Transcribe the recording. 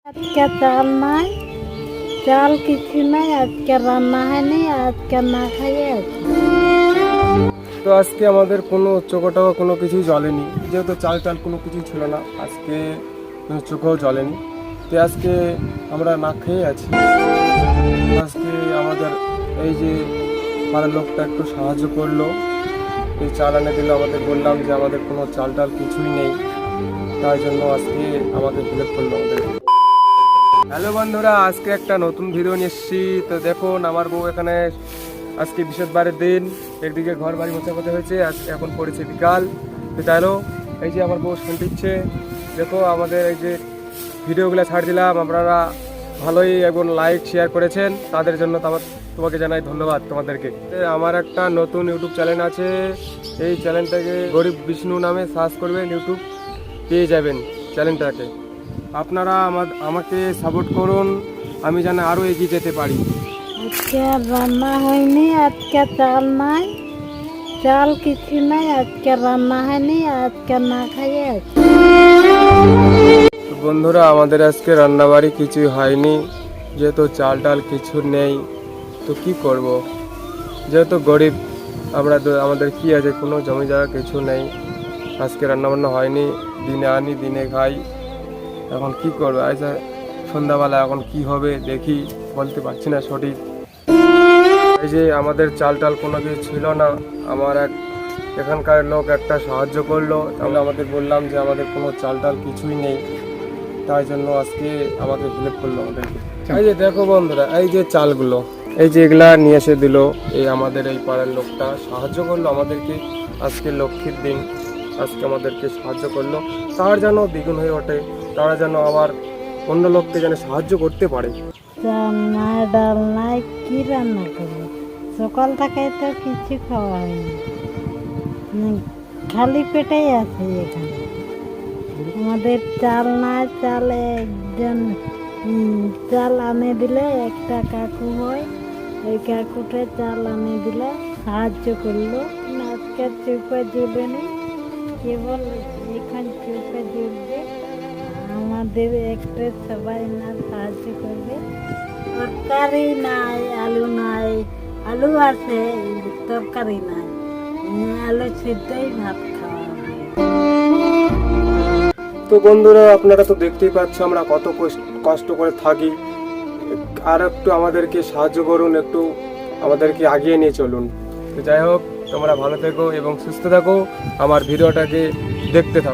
আজকে চাল নাই, চাল কিছু নাই, আজকে রান্না হয়নি, আজকে না খাইয়ে আছি। তো আজকে আমাদের কোনো চোখটাও কোনো কিছুই জ্বলেনি, যেহেতু চাল টাল কোনো কিছুই ছিল না, আজকে কোনো চোখেও জ্বলেনি। তো আজকে আমরা না খেয়ে আছি। আজকে আমাদের এই যে পাড়ার লোকটা একটু সাহায্য করলো, এই চাল এনে দিল, আমাদের বললাম যে আমাদের কোনো চাল টাল কিছুই নেই, তাই জন্য আজকে আমাদের হেল্প করলো আমাদের। হ্যালো বন্ধুরা, আজকে একটা নতুন ভিডিও নিয়ে এসেছি। তো দেখুন আমার বউ এখানে, আজকে বৃহস্পতিবারের দিন, একদিকে ঘর বাড়ি মোছামোছি হয়েছে, এখন পড়েছে বিকাল। তো চাইলো এই যে আমার বউ শান্তিচ্ছে। দেখো আমাদের এই যে ভিডিওগুলো ছাড় দিলাম, আপনারা ভালোই এবং লাইক শেয়ার করেছেন, তাদের জন্য তোমাকে জানাই ধন্যবাদ তোমাদেরকে। আমার একটা নতুন ইউটিউব চ্যানেল আছে, এই চ্যানেলটাকে গরিব বিষ্ণু নামে সার্চ করবেন, ইউটিউব পেয়ে যাবেন চ্যানেলটাকে। আপনারা আমাকে সাপোর্ট করুন, আমি যেন আরও এগিয়ে যেতে পারি। আজকে রান্না হয়নি, আজকে চাল নাই, চাল কিছু নাই, আজকে রান্না হয়নি, আজকে না খাইয়ে আছি। তো বন্ধুরা, আমাদের আজকে রান্নাবাড়ি কিছুই হয়নি, যেহেতু চাল ডাল কিছু নেই। তো কি করব, যেহেতু গরিব আমরা, তো আমাদের কি আছে, কোনো জমি জায়গা কিছু নেই। আজকে রান্নাবান্না হয়নি, দিনে আনি দিনে খাই। এখন কি করবো, আচ্ছা সন্ধ্যাবেলা এখন কি হবে দেখি, বলতে পারছি না সঠিক। এই যে আমাদের চাল টাল কোনো কিছু ছিল না, আমার এখানকার লোক একটা সাহায্য করলো, তাহলে আমাদের বললাম যে আমাদের কোনো চাল টাল কিছুই নেই, তাই জন্য আজকে আমাকে হেল্প করলো আমাদেরকে। এই যে দেখো বন্ধুরা, এই যে চালগুলো, এই যে এগুলা নিয়ে এসে দিল, এই আমাদের এই পাড়ার লোকটা সাহায্য করলো আমাদেরকে। আজকে লক্ষ্মীর দিন, আজকে আমাদেরকে সাহায্য করলো, তার যেন দ্বিগুণ হয়ে ওঠে, তারা যেন আবার অন্য লোককে যেন সাহায্য করতে পারে। চাল নাই, ডাল নাই, কি রান্না করবো? সকাল থেকে তো কিছু খাওয়া হয়নি, খালি পেটেই আছে এখানে। আমাদের চাল নাই, চাল একজন চাল আনে দিলে, একটা কাকু হয়, ওই কাকুটা চাল আনে দিলে সাহায্য করলো। আজকে চোখে জ্বলেনি, কেবল এখন চোখে জ্বলবে। আমাদের একটা সবাই না সাহায্য করবে। তরকারি নাই, আলু নাই, আলু আছে, তরকারি নাই, আলু সিদ্ধই ভাত খাওয়া হবে। তো বন্ধুরা, আপনারা তো দেখতেই পাচ্ছ আমরা কত কষ্ট করে থাকি। আর একটু আমাদেরকে সাহায্য করুন, একটু আমাদেরকে আগিয়ে নিয়ে চলুন। তো যাই হোক, তোমরা ভালো থেকো এবং সুস্থ থাকো, আমার ভিডিওটাকে দেখতে থাকো।